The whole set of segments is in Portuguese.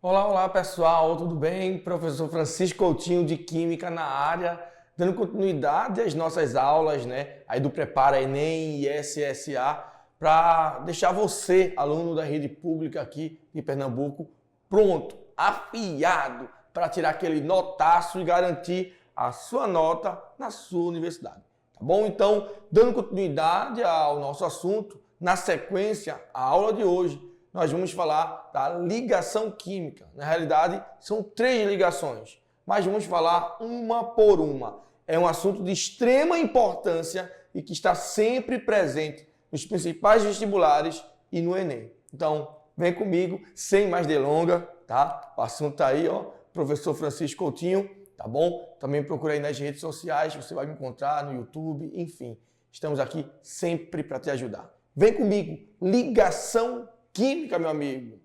Olá, olá pessoal, tudo bem? Professor Francisco Coutinho de Química na área, dando continuidade às nossas aulas, aí do Prepara Enem e SSA, para deixar você, aluno da rede pública aqui de Pernambuco, pronto, afiado para tirar aquele notaço e garantir a sua nota na sua universidade. Tá bom? Então, dando continuidade ao nosso assunto, na sequência, a aula de hoje, nós vamos falar da ligação química. Na realidade, são 3 ligações, mas vamos falar uma por uma. É um assunto de extrema importância e que está sempre presente nos principais vestibulares e no Enem. Então, vem comigo, sem mais delongas, tá? O assunto tá aí, ó, professor Francisco Coutinho, tá bom? Também procura aí nas redes sociais, você vai me encontrar no YouTube, enfim. Estamos aqui sempre para te ajudar. Vem comigo, ligação química, meu amigo.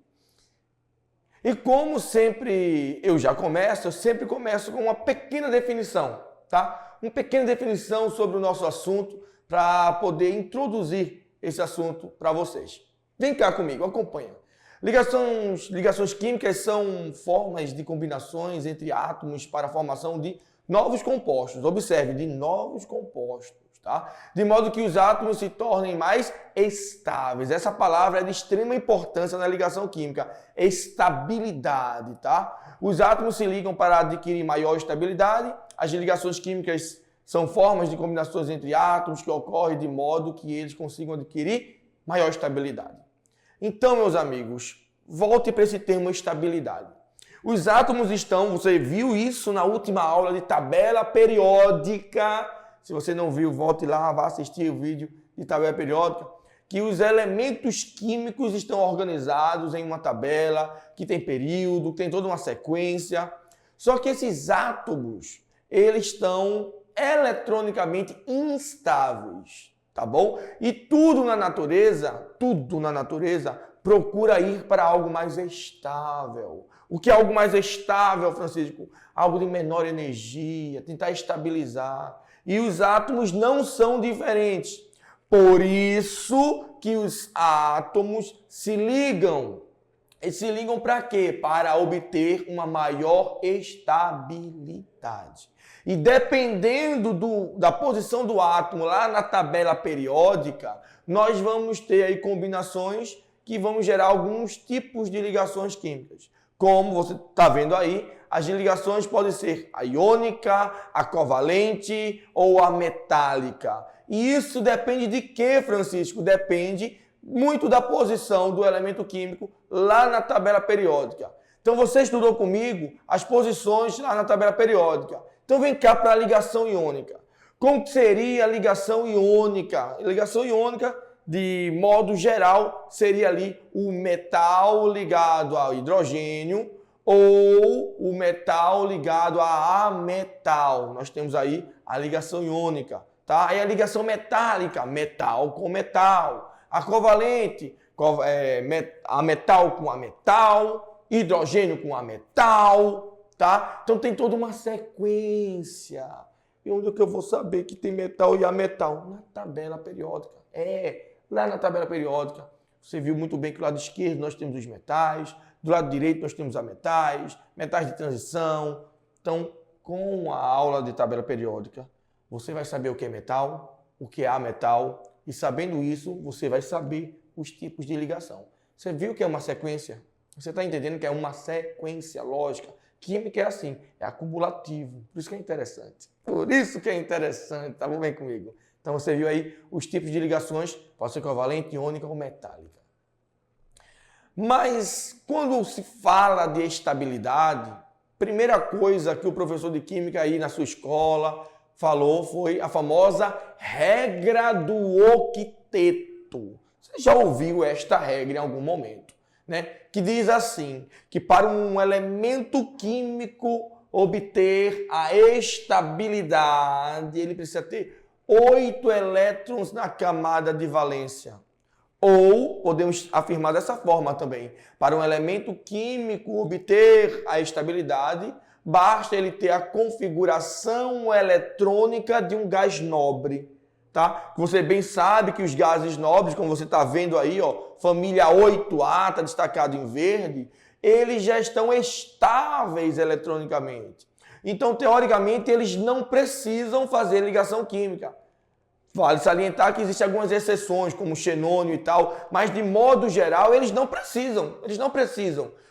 E como sempre eu sempre começo com uma pequena definição, tá? Uma pequena definição sobre o nosso assunto para poder introduzir esse assunto para vocês. Vem cá comigo, acompanha. Ligações químicas são formas de combinações entre átomos para a formação de novos compostos. Observe, de novos compostos. Tá? De modo que os átomos se tornem mais estáveis. Essa palavra é de extrema importância na ligação química. Estabilidade. Tá? Os átomos se ligam para adquirir maior estabilidade. As ligações químicas são formas de combinações entre átomos que ocorrem de modo que eles consigam adquirir maior estabilidade. Então, meus amigos, volte para esse termo estabilidade. Os átomos estão, você viu isso na última aula de tabela periódica. Se você não viu, volte lá, vá assistir o vídeo de tabela periódica, que os elementos químicos estão organizados em uma tabela, que tem período, que tem toda uma sequência. Só que esses átomos, eles estão eletronicamente instáveis, tá bom? E tudo na natureza procura ir para algo mais estável. O que é algo mais estável, Francisco? Algo de menor energia, tentar estabilizar. E os átomos não são diferentes. Por isso que os átomos se ligam. E se ligam para quê? Para obter uma maior estabilidade. E dependendo da posição do átomo lá na tabela periódica, nós vamos ter aí combinações que vão gerar alguns tipos de ligações químicas. Como você está vendo aí, as ligações podem ser a iônica, a covalente ou a metálica. E isso depende de quê, Francisco? Depende muito da posição do elemento químico lá na tabela periódica. Então você estudou comigo as posições lá na tabela periódica. Então vem cá para a ligação iônica. Como que seria a ligação iônica? A ligação iônica, de modo geral, seria ali o metal ligado ao hidrogênio ou o metal ligado a ametal. Nós temos aí a ligação iônica, tá? Aí a ligação metálica, metal com metal. A covalente, ametal com ametal, hidrogênio com ametal, tá? Então tem toda uma sequência. E onde é que eu vou saber que tem metal e ametal? Na tabela periódica. Lá na tabela periódica, você viu muito bem que do lado esquerdo nós temos os metais, do lado direito nós temos metais de transição. Então, com a aula de tabela periódica, você vai saber o que é metal, o que é ametal, e sabendo isso, você vai saber os tipos de ligação. Você viu que é uma sequência? Você está entendendo que é uma sequência lógica? Química é assim, é acumulativo, por isso que é interessante. Por isso que é interessante, tá bom? Vem comigo. Então você viu aí os tipos de ligações, pode ser covalente, iônica ou metálica. Mas quando se fala de estabilidade, primeira coisa que o professor de química aí na sua escola falou foi a famosa regra do octeto. Você já ouviu esta regra em algum momento, né? Que diz assim, que para um elemento químico obter a estabilidade, ele precisa ter 8 elétrons na camada de valência. Ou, podemos afirmar dessa forma também, para um elemento químico obter a estabilidade, basta ele ter a configuração eletrônica de um gás nobre. Tá? Você bem sabe que os gases nobres, como você está vendo aí, ó, família 8A, está destacado em verde, eles já estão estáveis eletronicamente. Então, teoricamente, eles não precisam fazer ligação química. Vale salientar que existem algumas exceções, como xenônio e tal, mas de modo geral eles não precisam,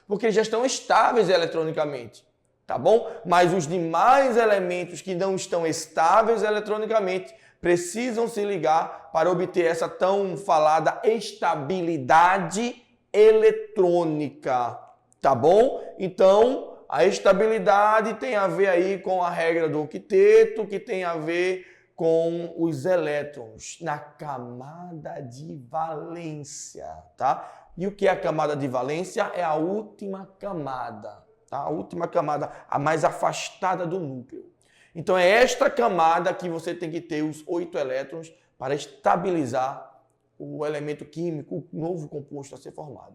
porque eles já estão estáveis eletronicamente, tá bom? Mas os demais elementos que não estão estáveis eletronicamente precisam se ligar para obter essa tão falada estabilidade eletrônica, tá bom? Então, a estabilidade tem a ver aí com a regra do octeto, que tem a ver com os elétrons na camada de valência, tá? E o que é a camada de valência? É a última camada, tá? A última camada, a mais afastada do núcleo. Então é esta camada que você tem que ter os 8 elétrons para estabilizar o elemento químico, o novo composto a ser formado.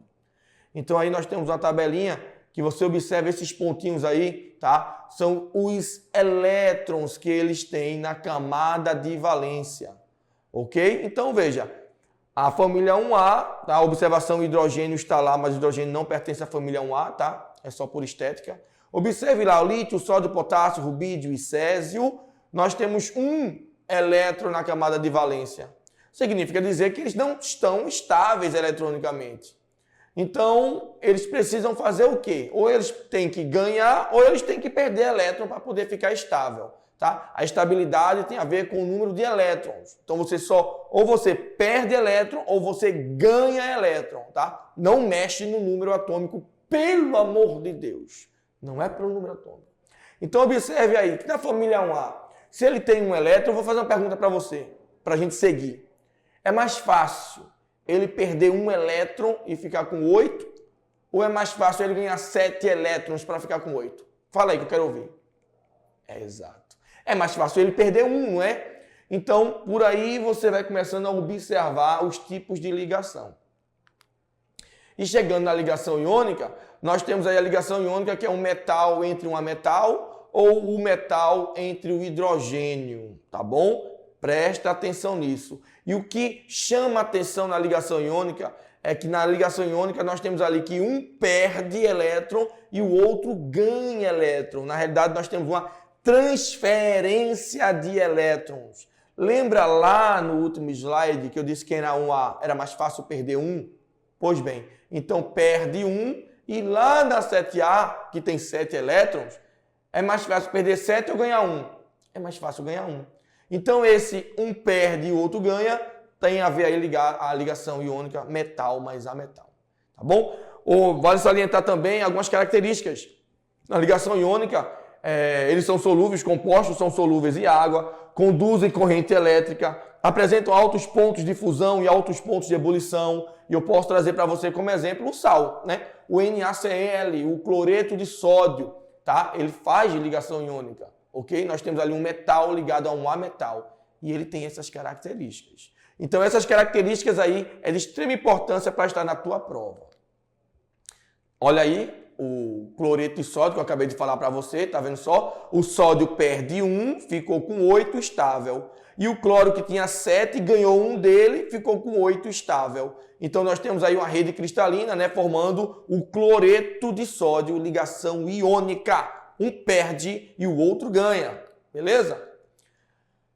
Então aí nós temos uma tabelinha que você observa esses pontinhos aí, tá? São os elétrons que eles têm na camada de valência, ok? Então veja, a família 1A, tá? A observação hidrogênio está lá, mas o hidrogênio não pertence à família 1A, tá? É só por estética. Observe lá o lítio, sódio, potássio, rubídio e césio. Nós temos um elétron na camada de valência. Significa dizer que eles não estão estáveis eletronicamente. Então, eles precisam fazer o quê? Ou eles têm que ganhar, ou eles têm que perder elétron para poder ficar estável, tá? A estabilidade tem a ver com o número de elétrons. Então, ou você perde elétron, ou você ganha elétron, tá? Não mexe no número atômico, pelo amor de Deus. Não é pelo número atômico. Então, observe aí, que na família 1A, se ele tem um elétron, eu vou fazer uma pergunta para você, para a gente seguir. É mais fácil ele perder um elétron e ficar com 8? Ou é mais fácil ele ganhar 7 elétrons para ficar com 8? Fala aí que eu quero ouvir. É exato. É mais fácil ele perder um, não é? Então, por aí você vai começando a observar os tipos de ligação. E chegando na ligação iônica, nós temos aí a ligação iônica, que é um metal entre um ametal ou o metal entre o hidrogênio, tá bom? Presta atenção nisso. E o que chama atenção na ligação iônica é que na ligação iônica nós temos ali que um perde elétron e o outro ganha elétron. Na realidade, nós temos uma transferência de elétrons. Lembra lá no último slide que eu disse que na 1A era mais fácil perder um? Pois bem, então perde um e lá na 7A, que tem 7 elétrons, é mais fácil perder 7 ou ganhar um? É mais fácil ganhar um. Então esse um perde e o outro ganha, tem a ver aí a ligação iônica metal mais ametal, tá bom? Vale salientar também algumas características. Na ligação iônica, eles são solúveis, compostos são solúveis em água, conduzem corrente elétrica, apresentam altos pontos de fusão e altos pontos de ebulição. E eu posso trazer para você como exemplo o sal, né? O NaCl, o cloreto de sódio, tá? Ele faz ligação iônica. Ok? Nós temos ali um metal ligado a um ametal e ele tem essas características. Então, essas características aí é de extrema importância para estar na tua prova. Olha aí o cloreto de sódio que eu acabei de falar para você, tá vendo só? O sódio perde 1, ficou com 8 estável. E o cloro que tinha 7 ganhou um dele, ficou com 8 estável. Então, nós temos aí uma rede cristalina, né, formando o cloreto de sódio, ligação iônica. Um perde e o outro ganha, beleza?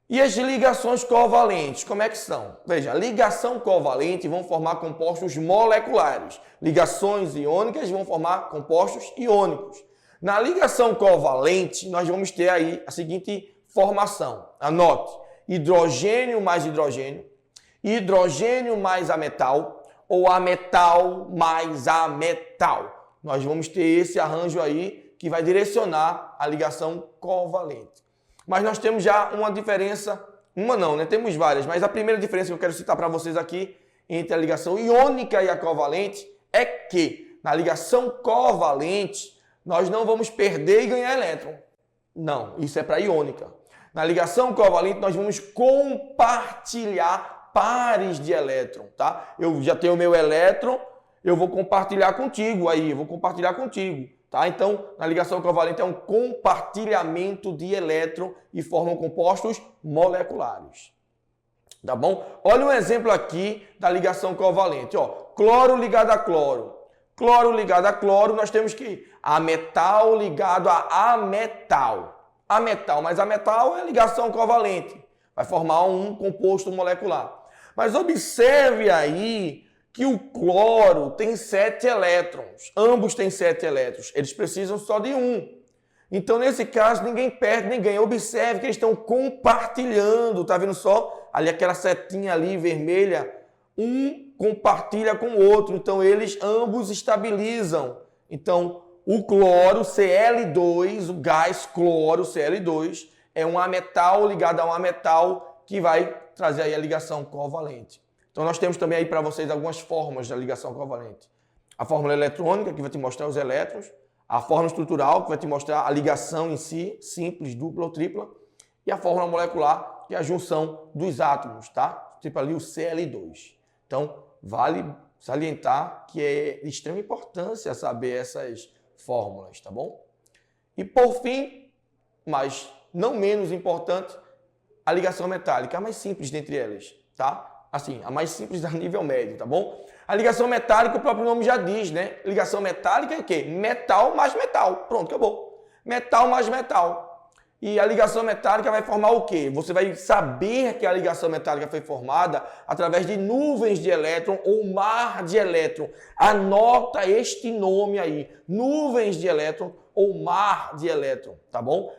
E as ligações covalentes, como é que são? Veja, ligação covalente vão formar compostos moleculares. Ligações iônicas vão formar compostos iônicos. Na ligação covalente, nós vamos ter aí a seguinte formação. Anote, hidrogênio mais hidrogênio, hidrogênio mais ametal ou ametal mais ametal. Nós vamos ter esse arranjo aí que vai direcionar a ligação covalente. Mas nós temos já uma diferença, uma não, né? Temos várias, mas a primeira diferença que eu quero citar para vocês aqui entre a ligação iônica e a covalente é que na ligação covalente nós não vamos perder e ganhar elétron. Não, isso é para iônica. Na ligação covalente nós vamos compartilhar pares de elétron, tá? Eu já tenho o meu elétron, eu vou compartilhar contigo aí, eu vou compartilhar contigo. Tá? Então, na ligação covalente é um compartilhamento de elétron e formam compostos moleculares. Tá bom? Olha um exemplo aqui da ligação covalente. Ó, cloro ligado a cloro. Cloro ligado a cloro, nós temos que ametal ligado a ametal. Ametal, mas ametal é ligação covalente. Vai formar um composto molecular. Mas observe aí que o cloro tem 7 elétrons. Ambos têm 7 elétrons. Eles precisam só de um. Então, nesse caso, ninguém perde, ninguém. Observe que eles estão compartilhando. Tá vendo só? Ali aquela setinha ali vermelha. Um compartilha com o outro. Então, eles ambos estabilizam. Então, o cloro, Cl2, o gás cloro, Cl2, é um ametal ligado a um ametal que vai trazer aí a ligação covalente. Então, nós temos também aí para vocês algumas formas da ligação covalente. A fórmula eletrônica, que vai te mostrar os elétrons. A fórmula estrutural, que vai te mostrar a ligação em si, simples, dupla ou tripla. E a fórmula molecular, que é a junção dos átomos, tá? Tipo ali o Cl2. Então, vale salientar que é de extrema importância saber essas fórmulas, tá bom? E por fim, mas não menos importante, a ligação metálica, a mais simples dentre elas, tá? Assim, a mais simples a nível médio, tá bom? A ligação metálica, o próprio nome já diz, né? Ligação metálica é o quê? Metal mais metal. Pronto, acabou. Metal mais metal. E a ligação metálica vai formar o quê? Você vai saber que a ligação metálica foi formada através de nuvens de elétron ou mar de elétron. Anota este nome aí. Nuvens de elétron ou mar de elétron, tá bom?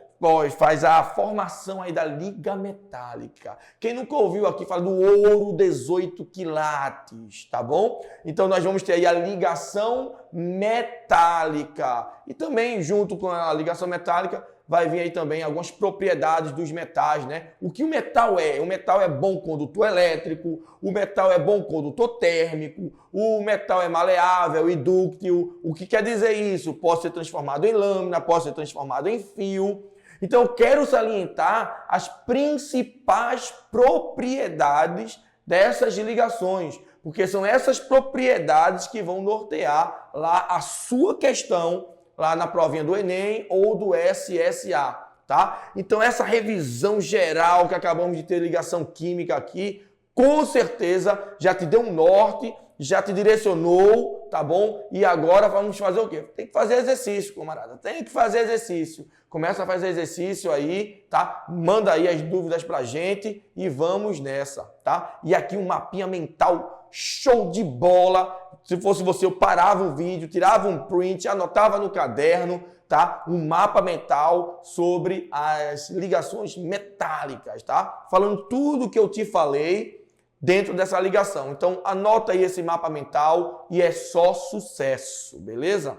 Faz a formação aí da liga metálica. Quem nunca ouviu aqui falar do ouro 18 quilates, tá bom? Então nós vamos ter aí a ligação metálica. E também junto com a ligação metálica vai vir aí também algumas propriedades dos metais, né? O que o metal é? O metal é bom condutor elétrico, o metal é bom condutor térmico, o metal é maleável e dúctil. O que quer dizer isso? Pode ser transformado em lâmina, pode ser transformado em fio. Então, eu quero salientar as principais propriedades dessas ligações, porque são essas propriedades que vão nortear lá a sua questão, lá na provinha do Enem ou do SSA, tá? Então, essa revisão geral que acabamos de ter ligação química aqui, com certeza já te deu um norte, já te direcionou, tá bom? E agora vamos fazer o quê? Tem que fazer exercício, camarada. Tem que fazer exercício. Começa a fazer exercício aí, tá? Manda aí as dúvidas pra gente e vamos nessa, tá? E aqui um mapinha mental show de bola. Se fosse você, eu parava o vídeo, tirava um print, anotava no caderno, tá? Um mapa mental sobre as ligações metálicas, tá? Falando tudo que eu te falei dentro dessa ligação. Então, anota aí esse mapa mental e é só sucesso, beleza?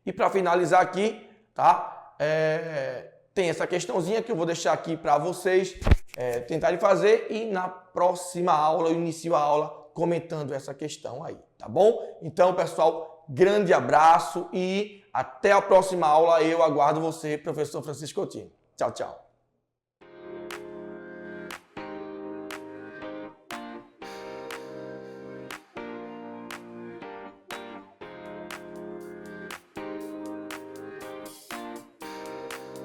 E para finalizar aqui, tá? Tem essa questãozinha que eu vou deixar aqui para vocês tentarem fazer e na próxima aula eu inicio a aula comentando essa questão aí, tá bom? Então, pessoal, grande abraço e até a próxima aula. Eu aguardo você, professor Francisco Coutinho. Tchau, tchau.